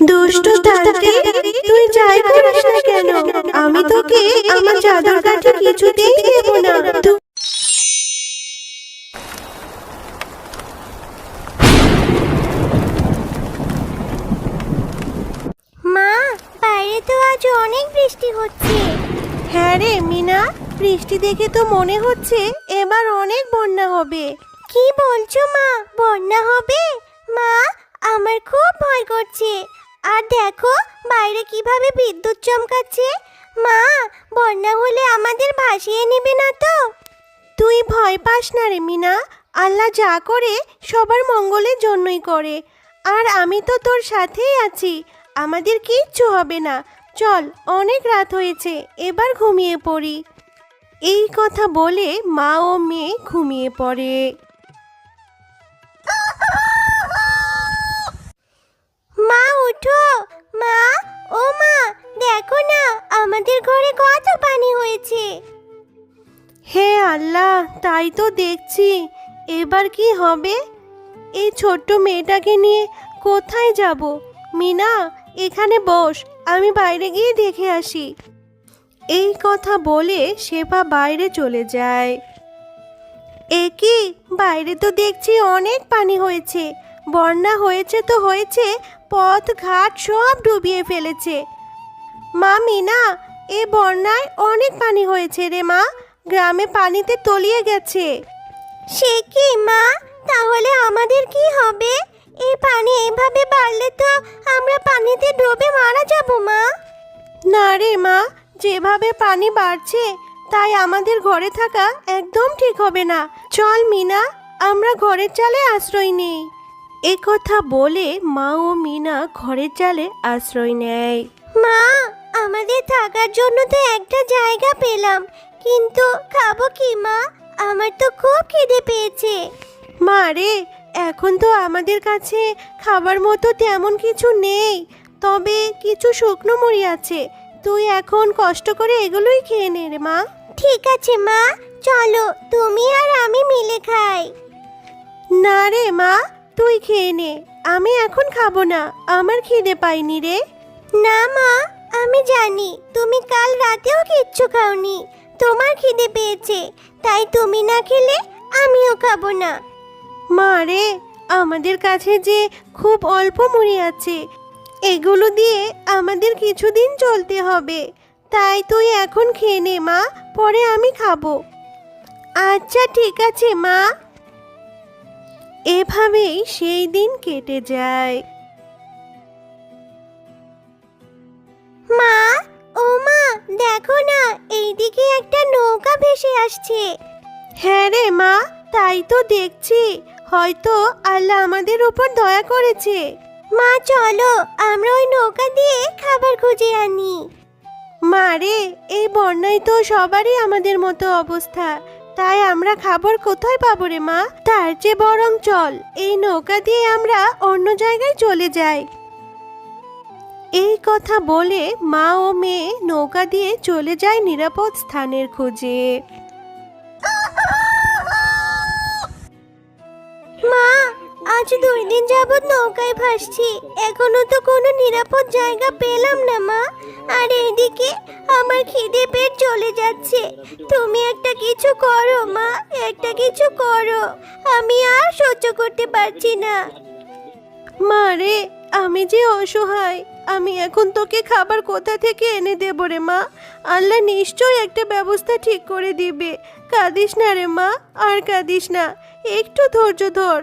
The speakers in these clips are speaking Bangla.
দুষ্টু তান্ত্রিক, তুই যাই করিস না কেন, আমি তোকে আমার জাদুর কাঠি কিছুতেই দেব না। মা, বাইরে তো আজ অনেক বৃষ্টি হচ্ছে। হ্যাঁ রে মিনা, বৃষ্টি দেখে তো মনে হচ্ছে এবার অনেক বন্যা হবে। কি বলছো মা, বন্যা হবে? মা, আমার খুব ভয় করছে। আর দেখো বাইরে কিভাবে বিদ্যুৎ চমকাচ্ছে। মা, বন্যা হলে আমাদের ভাসিয়ে নেবে না তো? তুই ভয় পাস না রে মিনা, আল্লাহ যা করে সবার মঙ্গলের জন্যই করে। আর আমি তো তোর সাথেই আছি, আমাদের কিচ্ছু হবে না। চল, অনেক রাত হয়েছে, এবার ঘুমিয়ে পড়ি। এই কথা বলে মা ও মেয়ে ঘুমিয়ে পড়ে। মা উঠো, মা, ও মা, দেখো না আমাদের ঘরে কত পানি হয়েছে। হে আল্লাহ, তাই তো দেখছি। এবার কি হবে? এই ছোট্ট মেয়েটাকে নিয়ে কোথায় যাব? মিনা, এখানে বস, আমি বাইরে গিয়ে দেখে আসি। এই কথা বলে শেফা বাইরে চলে যায়। এ কি, বাইরে তো দেখছি অনেক পানি হয়েছে। বন্যা হয়েছে তো হয়েছে, পথ ঘাট সব ডুবিয়ে ফেলেছে। মা মিনা, এ বন্যায় অনেক পানি হয়েছে রে মা, গ্রামে পানিতে তলিয়ে গেছে। সে কি মা, তাহলে আমাদের কি হবে? এই পানি এভাবে বাড়লে তো আমরা পানিতে ডুবে মারা যাব মা। না রে মা, যেভাবে পানি বাড়ছে তাই আমাদের ঘরে থাকা একদম ঠিক হবে না। চল মিনা, আমরা ঘরের চালে আশ্রয় নেই। এ কথা বলে মা ও মিনা ঘরের চালে আশ্রয় নেয়। মা, আমাদের থাকার জন্য তো একটা জায়গা পেলাম, কিন্তু খাবো কি মা? আমার তো খুব খিদে পেয়েছে। মা রে, এখন তো আমাদের কাছে খাবার মতো তেমন কিছু নেই, তবে কিছু শুকনো মুড়ি আছে। তুই এখন কষ্ট করে এগুলোই খেয়ে নে রে মা। ঠিক আছে মা, চলো তুমি আর আমি মিলে খাই। না রে মা, তুই খেয়ে নে, আমি এখন খাবো না, আমার খিদে পাইনি রে। না মা, আমি জানি তুমি কাল রাতেও কিচ্ছু খাওনি, তোমার খিদে পেয়েছে, তাই তুমি না খেলে আমিও খাবো না। মা রে, আমাদের কাছে যে খুব অল্প মুড়ি আছে, এগুলো দিয়ে আমাদের কিছুদিন চলতে হবে। তাই তুই এখন খেয়ে নে মা, পরে আমি খাবো। আচ্ছা ঠিক আছে মা। এভাবেই সেই দিন কেটে যায়। মা, ও মা, দেখো না এইদিকে একটা নৌকা ভেসে আসছে। হ্যাঁ রে মা, তাই তো দেখছি, হয়তো আল্লাহ আমাদের উপর দয়া করেছে। মা চলো আমরা ওই নৌকা দিয়ে খাবার খুঁজে আনি। মা রে, এই বন্যায় তো সবারই আমাদের মতো অবস্থা, তাই আমরা খাবার কোথায় পাবো রে মা? তার চেয়ে বরং চল এই নৌকা দিয়ে আমরা অন্য জায়গায় চলে যাই। এই কথা বলে মা ও মেয়ে নৌকা দিয়ে চলে যায় নিরাপদ স্থানের খোঁজে। মা, আজ 2 দিন যাবত নৌকায় ভাসছি, এখনো তো কোনো নিরাপদ জায়গা পেলাম না মা। আর এইদিকে আমার খিদে পেট চলে যাচ্ছে। তুমি একটা কিছু করো মা, একটা কিছু করো, আমি আর সহ্য করতে পারছি না। মা রে, আমি যে অসহায়, আমি এখন তোকে খাবার কোথা থেকে এনে দেব রে মা? আল্লাহ নিশ্চয়ই একটা ব্যবস্থা ঠিক করে দিবে। কাঁদিস না রে মা, আর কাঁদিস না, একটু ধৈর্য ধর।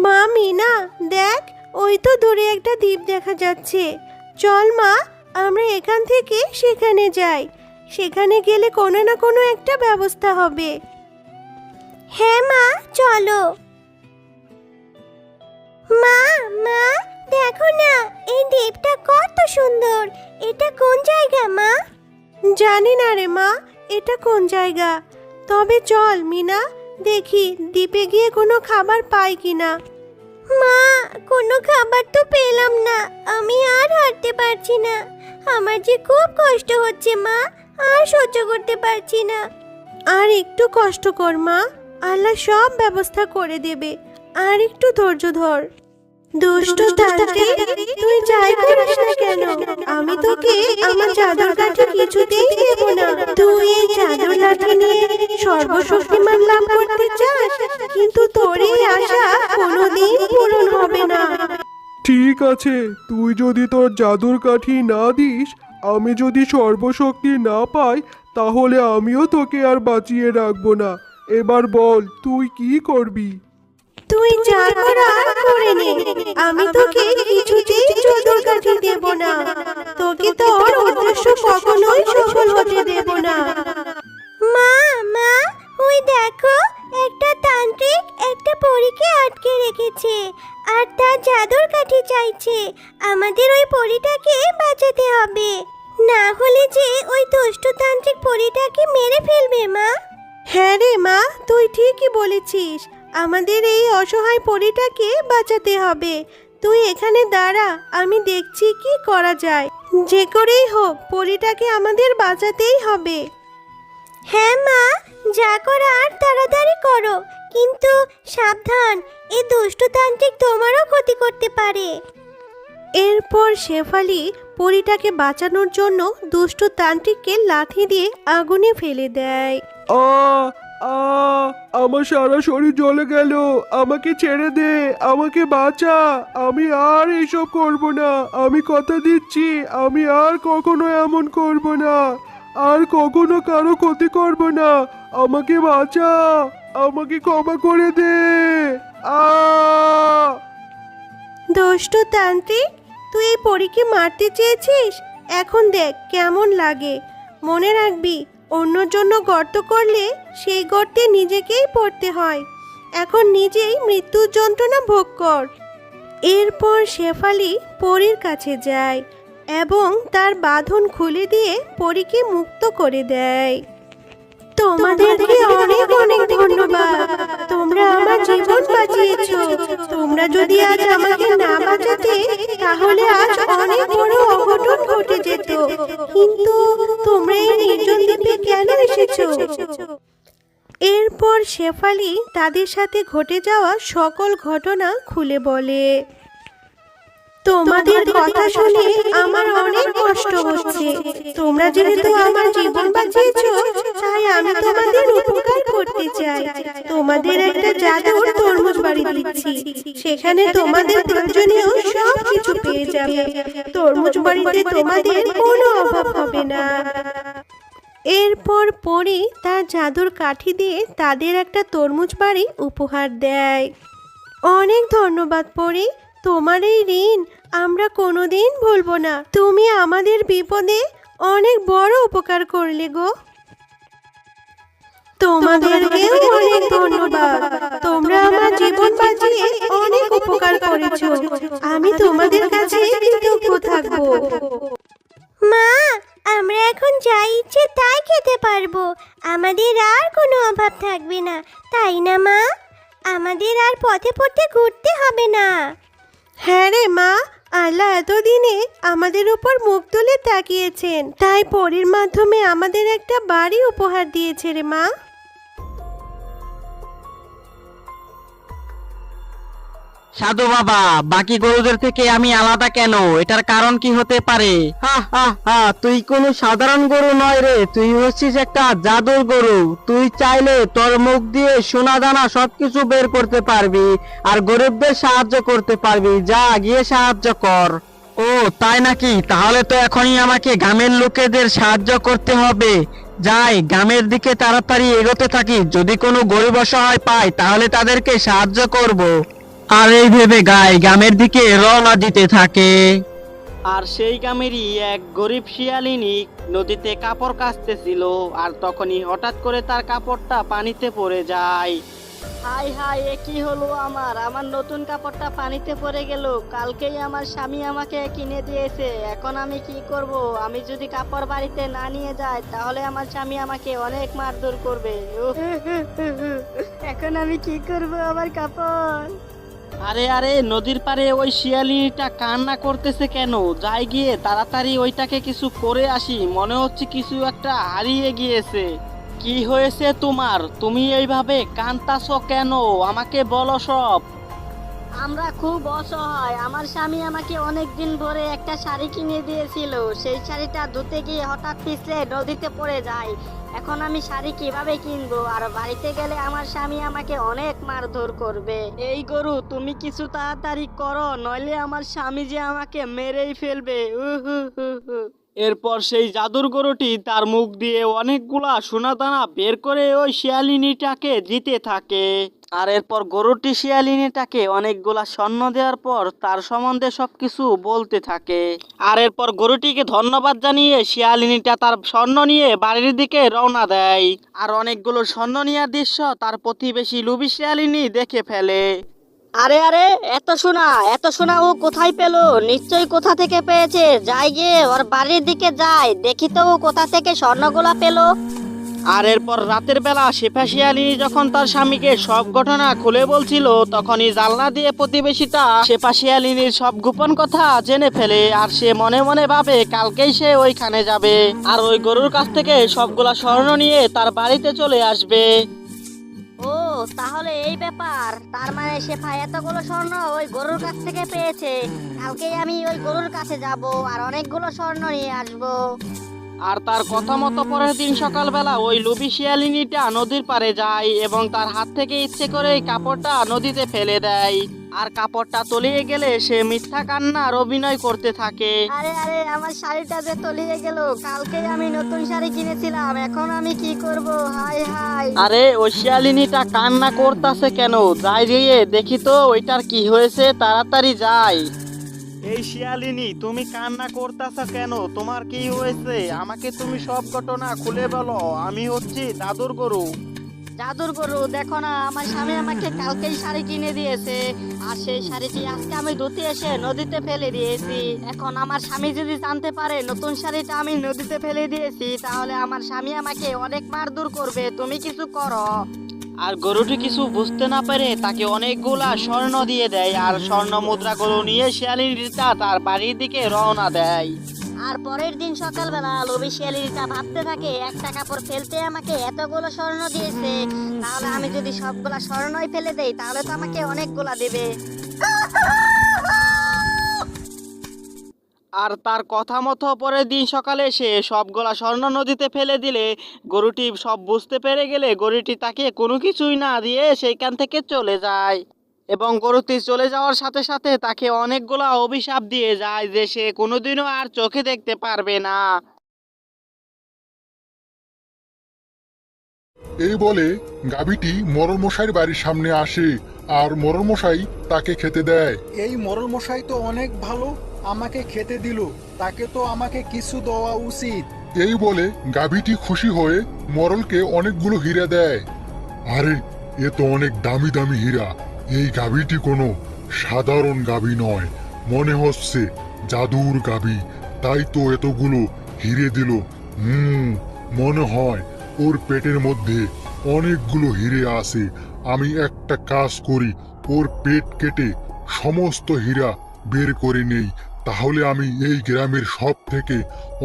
মা মিনা, দেখ, ওই তো দূরে একটা দ্বীপ দেখা যাচ্ছে। চল মা, আমরা এখান থেকে সেখানে যাই, সেখানে গেলে কোনো না কোনো একটা ব্যবস্থা হবে। হ্যাঁ মা, চলো। মা, মা, দেখো না এই দ্বীপটা কত সুন্দর। এটা কোন জায়গা মা? জানি না রে মা, এটা কোন জায়গা, তবে চল মিনা, দেখি দ্বীপে গিয়ে কোনো খাবার পাই কিনা। মা, কোনো খাবার তো পেলাম না, আমি আর হাঁটতে পারছি না। আমার যে খুব কষ্ট হচ্ছে মা, আর সহ্য করতে পারছি না। আর একটু কষ্ট কর মা, আল্লাহ সব ব্যবস্থা করে দেবে, আর একটু ধৈর্য ধর। দুষ্টু তান্ত্রিক, তুই যাই আমি তোকে আমার জাদুর কাঠি কিছুতেই দেব না। তুই এই জাদুর লাঠি নিয়ে সর্বশক্তিমান লাভ করতে চাস, কিন্তু তোর এই আশা কোনোদিন পূরণ হবে না। ঠিক আছে, তুই যদি তোর জাদুর কাঠি না দিস, আমি যদি সর্বশক্তি না পাই, তাহলে আমিও তোকে আর বাঁচিয়ে রাখবো না। এবার বল তুই কি করবি? তুই যা করার করে নে, আমি তোকে কিছুতেই জাদুর কাঠি দেব না। তোকে তোর উদ্দেশ্য কখনোই সফল হতে দেব না। মা মা ওই দেখো, একটা তান্ত্রিক একটা পরীকে আটকে রেখেছে আর তার জাদুর কাঠি চাইছে। আমাদের ওই পরীটাকে বাঁচাতে হবে, না হলে যে ওই দুষ্ট তান্ত্রিক পরীটাকে মেরে ফেলবে। মা হ্যাঁ রে মা, তুই ঠিকই বলেছিস, আমাদের এই অসহায় পরীটাকে বাঁচাতে হবে। তুই এখানে দাঁড়া, আমি দেখছি কি করা যায়। যে করেই হোক পরীটাকে আমাদের বাঁচাতেই হবে। হ্যাঁ মা, যা করার তাড়াতাড়ি করো, কিন্তু সাবধান, এই দুষ্ট তান্ত্রিক তোমারও ক্ষতি করতে পারে। এরপর শেফালি পরীটাকে বাঁচানোর জন্য দুষ্ট তান্ত্রিককে লাঠি দিয়ে আগুনে ফেলে দেয়। আ আ আমার সারা শরীর জ্বলে গেল, আমাকে ছেড়ে দে, আমাকে বাঁচা। আমি আর এসব করব না, আমি কথা দিচ্ছি আমি আর কখনো এমন করব না, আর কখনো কারো ক্ষতি করব না। আমাকে বাঁচা, আমাকে ক্ষমা করে দে। আ দুষ্ট তান্ত্রিক, তুই এই পরীকে মারতে চেয়েছিস, এখন দেখ কেমন লাগে। মনে রাখবি, অন্যর জন্য গর্ত করলে সেই গর্তে নিজেকেই পড়তে হয়। এখন নিজেই মৃত্যুর যন্ত্রণা ভোগ কর। এরপর শেফালি পরীর কাছে যায় এবং তার বাঁধন খুলে দিয়ে পরীকে মুক্ত করে দেয়। তোমাদেরকে অনেক অনেক ধন্যবাদ, তোমরা আমার জীবন বাঁচিয়েছো। তোমরা যদি আজ আমাকে না বাঁচাতে, তাহলে আজ অনেক বড় অঘটন ঘটে যেত। কিন্তু তোমরা এই নির্জন দ্বীপে কেন এসেছো? এরপর শেফালি তাদের সাথে ঘটে যাওয়া সকল ঘটনা খুলে বলে। তোমাদের কথা শুনে আমার অনেক কষ্ট হচ্ছে। তোমরা যেহেতু আমার জীবন বাঁচিয়েছো, তাই আমি তোমাদের উপকার করতে চাই। তোমাদের একটা জাদুর তরমুজ বাড়ি দিচ্ছি, সেখানে তোমাদের প্রয়োজনীয় সব কিছু পেয়ে যাবে। তরমুজ বাড়িতে তোমাদের কোনো অভাব হবে না। এরপর পরি তার জাদুর কাঠি দিয়ে তাদের একটা তরমুজ বাড়ি উপহার দেয়। অনেক ধন্যবাদ পরি, তোমার এই ঋণ আমরা কোনোদিন ভুলবো না। তুমি আমাদের বিপদে অনেক বড় উপকার করলে গো। তোমাদেরকেও অনেক ধন্যবাদ, তোমরা আমার জীবন বাঁচিয়ে অনেক উপকার করেছো। আমি তোমাদের কাছে কৃতজ্ঞ থাকবো। মা, আমরা এখন যা ইচ্ছে তাই খেতে পারবো, আমাদের আর কোনো অভাব থাকবে না, তাই না মা? আমাদের আর পথে পথে ঘুরতে হবে না। হ্যাঁ রে মা, আল্লাহ এতদিনে আমাদের উপর মুখ তুলে তাকিয়েছেন, তাই পরীর মাধ্যমে আমাদের একটা বাড়ি উপহার দিয়েছে রে মা। সাধু বাবা, বাকি গরুদের থেকে আমি আলাদা কেন? এটার কারণ কি হতে পারে? হা হা হা, তুই কোনো সাধারণ গরু নয় রে, তুই হচ্ছিস একটা জাদুর গরু। তুই চাইলে তোর মুখ দিয়ে সোনা দানা সবকিছু বের করতে পারবি আর গরিবদের সাহায্য করতে পারবি। যা গিয়ে সাহায্য কর। ও তাই নাকি? তাহলে তো এখনই আমাকে গ্রামের লোকেদের সাহায্য করতে হবে। যাই, গ্রামের দিকে তাড়াতাড়ি এগোতে থাকি, যদি কোনো গরিব অসহায় পাই তাহলে তাদেরকে সাহায্য করব। আর এই ভেবে গ্রামের দিকে রওনা দিতে থাকে। আর সেই গ্রামেরই এক গরিব শিয়ালিনী নদীতে কাপড় কাচতেছিল, আর তখনই হঠাৎ করে তার কাপড়টা পানিতে পড়ে যায়। হাই হাই, এ কি হলো আমার? আমার নতুন কাপড়টা পানিতে পড়ে গেল। কালকেই আমার স্বামী আমাকে কিনে দিয়েছে, এখন আমি কি করব? আমি যদি কাপড় বাড়িতে না নিয়ে যাই তাহলে আমার স্বামী আমাকে অনেক মারধর করবে। এখন আমি কি করব আমার কাপড়? আরে আরে, নদীর পাড়ে ওই শিয়ালিনীটা কান্না করতেছে কেন? যাই গিয়ে তাড়াতাড়ি ওইটাকে কিছু করে আসি, মনে হচ্ছে কিছু একটা হারিয়ে গিয়েছে। কি হয়েছে তোমার? তুমি এইভাবে কাঁদতাছো কেন? আমাকে বলো সব। আমরা খুব অসহায়। আমার স্বামী আমাকে অনেক দিন ধরে একটা শাড়ি কিনে দিয়েছিল। সেই শাড়িটা ধুতে গিয়ে হঠাৎ পিছলে নদীতে পড়ে যায়। এখন আমি শাড়ি কিভাবে কিনবো? আর বাড়িতে গেলে আমার স্বামী আমাকে অনেক মারধর করবে। এই গরু, তুমি কিছু তাড়াতাড়ি করো, নইলে আমার স্বামী যে আমাকে মেরেই ফেলবে। এরপর সেই জাদুর গরুটি তার মুখ দিয়ে অনেকগুলা সোনাদানা বের করে ওই শিয়ালিনীটাকে দিতে থাকে। আর এরপর গরুটি শিয়ালিনীটাকে অনেকগুলা স্বর্ণ দেওয়ার পর তার সম্বন্ধে সবকিছু বলতে থাকে। আর এরপর গরুটিকে ধন্যবাদ জানিয়ে শিয়ালিনীটা তার স্বর্ণ নিয়ে বাড়ির দিকে রওনা দেয়। আর অনেকগুলো স্বর্ণ নেওয়ার দৃশ্য তার প্রতিবেশী লুবি শিয়ালিনী দেখে ফেলে। আরে আরে, এত সোনা ও কোথায় পেলো? নিশ্চয়ই কোথা থেকে পেয়েছে। যাই গিয়ে ওর বাড়ির দিকে যাই, দেখি তো ও কোথা থেকে স্বর্ণগুলা পেলো। আর এরপর রাতের বেলা শেফা শিয়ালিনী যখন তার স্বামীকে সব ঘটনা খুলে বলছিল, তখনই জানলা দিয়ে প্রতিবেশীটা শেফা শিয়ালিনীর সব গোপন কথা জেনে ফেলে। আর সে মনে মনে ভাবে কালকেই সে ওইখানে যাবে আর ওই গরুর কাছ থেকে সবগুলা স্বর্ণ নিয়ে তার বাড়িতে চলে আসবে। ও, তাহলে এই ব্যাপার। তার মানে শেফা এতগুলো স্বর্ণ ওই গরুর কাছ থেকে পেয়েছে। কালকেই আমি ওই গরুর কাছে যাব আর অনেকগুলো স্বর্ণ নিয়ে আসবো। আর তার কথা মতো পরের দিন সকালবেলা ওই লুবি শিয়ালিনীটা নদীর পাড়ে যায় এবং তার হাত থেকে ইচ্ছে করে কাপড়টা নদীতে ফেলে দেয়। আর কাপড়টা তলিয়ে গেলে সে মিথ্যা কান্নার অভিনয় করতে থাকে। আরে আরে, আমার শাড়িটা যে তলিয়ে গেল। কালকেই আমি নতুন শাড়ি কিনেছিলাম, এখন আমি কি করব? High high. আরে ওই শিয়ালিনীটা কান্না করতেছে কেন? যাই গিয়ে দেখি তো ওইটার কি হয়েছে, তাড়াতাড়ি যাই। এই শিয়ালিনী, তুমি কান্না করতেছ কেন? তোমার কি হয়েছে? আমাকে তুমি সব ঘটনা খুলে বলো। আমি হচ্ছি দাদুর গরু। জাদুর গরু, দেখো না, আমার স্বামী আমাকে কালকেই শাড়ি কিনে দিয়েছে। আর সেই শাড়িটি আজকে আমি ধুতে এসে নদীতে ফেলে দিয়েছি। এখন আমার স্বামী যদি জানতে পারে নতুন শাড়িটা আমি নদীতে ফেলে দিয়েছি, তাহলে আমার স্বামী আমাকে অনেক মারধর করবে। তুমি কিছু করো। আর গরুটি কিছু বুঝতে না পেরে তাকে অনেকগুলা স্বর্ণ দিয়ে দেয়। আর স্বর্ণ মুদ্রাগুলো নিয়ে শিয়ালিনীটা তার বাড়ির দিকে রওনা দেয়। আর পরের দিন সকালবেলা লোভী শিয়ালিনীটা ভাবতে থাকে, একটা কাপড় ফেলতে আমাকে এতগুলো স্বর্ণ দিয়েছে, তাহলে আমি যদি সবগুলা স্বর্ণই ফেলে দেই তাহলে তো আমাকে অনেকগুলা দেবে। আর তার কথা মতো পরের দিন সকালে সে সবগুলা স্বর্ণ নদীতে ফেলে দিলে গরুটি সব বুঝতে পেরে গেলে গরুটি তাকে কোনো কিছুই না দিয়ে সেইখান থেকে চলে যায়। এবং গরুটি চলে যাওয়ার সাথে সাথে তাকে অনেকগুলা অভিশাপ দিয়ে যায় যে সে কোনোদিনও আর চোখে দেখতে পারবে না। এই বলে গাভীটি মোড়ল মশাইয়ের বাড়ির সামনে আসে আর মোড়ল মশাই তাকে খেতে দেয়। এই মোড়ল মশাই তো অনেক ভালো, আমাকে খেতে দিল। তাকে তো আমাকে কিছু দেওয়া উচিত। এই বলে গাভীটি খুশি হয়ে মোড়লকে অনেকগুলো হীরা দেয়। আরে, এ তো অনেক দামি দামি হীরা। এই গাভীটি কোনো সাধারণ গাভী নয়, মনে হচ্ছে জাদুর গাভী, তাই তো এতগুলো হিরে দিল। মনে হয় ওর পেটের মধ্যে অনেকগুলো হিরে আছে। আমি একটা কাজ করি, ওর পেট কেটে সমস্ত হীরা বের করে নেই, তাহলে আমি এই গ্রামের সব থেকে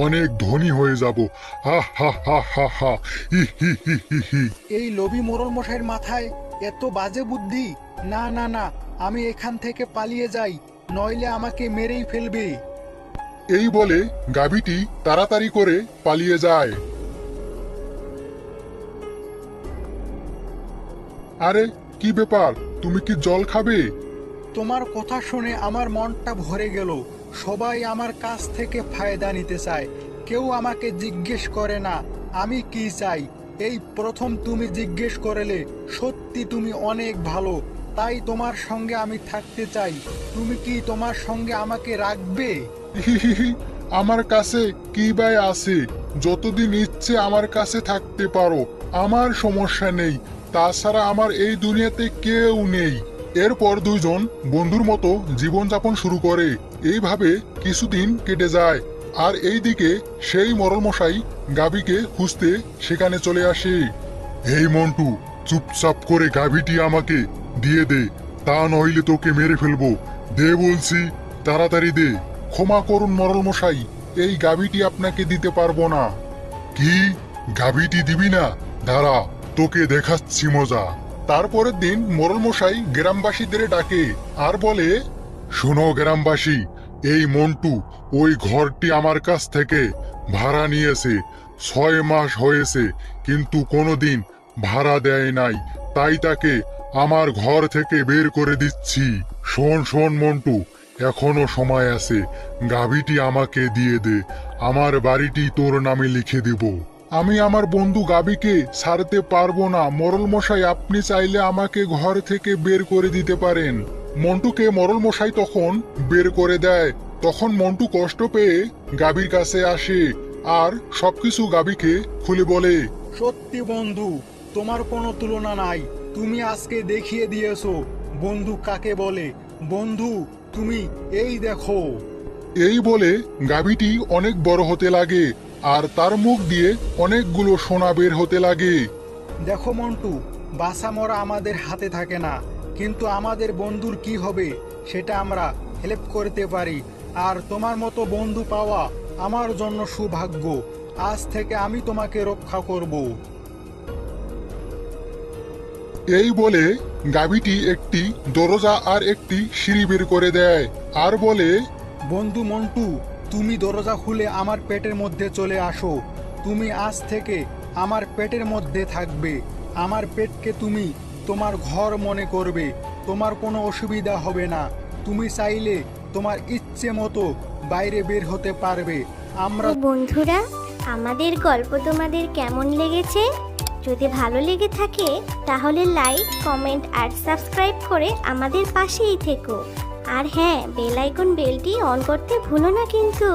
অনেক ধনী হয়ে যাব। হা হা হা হা হা, হি হি হি হি হি। এই লোভী মোড়ল মশাইয়ের মাথায় এত বাজে বুদ্ধি! না না না, আমি এখান থেকে পালিয়ে যাই, নইলে আমাকে মেরেই ফেলবে। এই বলে গাভীটি তাড়াতাড়ি করে পালিয়ে যায়। আরে, কি ব্যাপার? তুমি কি জল খাবে? তোমার কথা শুনে আমার মনটা ভরে গেল। সবাই আমার কাছ থেকে ফায়দা নিতে চায়, কেউ আমাকে জিজ্ঞেস করে না আমি কি চাই। এই প্রথম তুমি জিজ্ঞেস করলে। সত্যি তুমি অনেক ভালো, তাই তোমার সঙ্গে আমি থাকতে চাই। তুমি কি তোমার সঙ্গে আমাকে রাখবে? আমার কাছে কি ভাই আছে? যতদিন ইচ্ছে আমার কাছে থাকতে পারো, আমার সমস্যা নেই। তাছাড়া আমার এই দুনিয়াতে কেউ নেই। এরপর দুইজন বন্ধুর মতো জীবনযাপন শুরু করে। এইভাবে কিছুদিন কেটে যায়। আর এইদিকে সেই মোড়ল মশাই গাভীকে খুঁজতে সেখানে চলে আসে। এই মন্টু, চুপচাপ করে গাভীটি আমাকে দিয়ে দে, তা নইলে তোকে মেরে ফেলবো। দে বলছি, তাড়াতাড়ি দে। ক্ষমা করুন মোড়ল মশাই, এই গাভীটি আপনাকে দিতে পারবো না। কি, গাভীটি দিবি না? দাঁড়া, তোকে দেখাচ্ছি মজা। তারপরের দিন মোড়ল মশাই গ্রামবাসীদের ডাকে আর বলে, শোনো গ্রামবাসী, এই মন্টু ওই ঘরটি আমার কাছ থেকে ভাড়া নিয়েছে। 6 মাস হয়েছে কিন্তু কোনোদিন ভাড়া দেয় নাই, তাই তাকে আমার ঘর থেকে বের করে দিচ্ছি। শোন শোন মন্টু, এখনো সময় আছে, গাভীটি আমাকে দিয়ে দে, আমার বাড়িটি তোর নামে লিখে দেব। আমি আমার বন্ধু গাভীকে ছাড়তে পারবো না মোড়ল মশাই, আপনি চাইলে আমাকে ঘর থেকে বের করে দিতে পারেন। মন্টুকে মোড়ল মশাই তখন বের করে দেয়। তখন মন্টু কষ্ট পেয়ে গাভীর কাছে আসে আর সবকিছু গাভীকে খুলে বলে, সত্যি বন্ধু, তোমার কোনো তুলনা নাই। তুমি আজকে দেখিয়ে দিয়েছো বন্ধু কাকে বলে। বন্ধু তুমি এই দেখো। এই বলে গাভীটি অনেক বড় হতে লাগে আর তার মুখ দিয়ে অনেকগুলো সোনা বের হতে লাগে। দেখো মন্টু, বাসা মরা আমাদের হাতে থাকে না, কিন্তু আমাদের বন্ধুর কি হবে সেটা আমরা হেল্প করতে পারি। আর তোমার মতো বন্ধু পাওয়া আমার জন্য সৌভাগ্য। আজ থেকে আমি তোমাকে রক্ষা করব। এই বলে গাভীটি একটি দরজা আর একটি সিঁড়ি বের করে দেয় আর বলে, বন্ধু মন্টু, তুমি দরজা খুলে আমার পেটের মধ্যে চলে আসো। তুমি আজ থেকে আমার পেটের মধ্যে থাকবে। আমার পেটকে তুমি তোমার ঘর মনে করবে। তোমার কোনো অসুবিধা হবে না। তুমি চাইলে তোমার ইচ্ছে মতো বাইরে বের হতে পারবে। আমরা তো বন্ধুরা, আমাদের গল্প তোমাদের কেমন লেগেছে? যদি ভালো লেগে থাকে তাহলে লাইক, কমেন্ট আর সাবস্ক্রাইব করে আমাদের পাশেই থেকো। আর হ্যাঁ, বেল আইকন বেলটি অন করতে ভুলো না কিন্তু।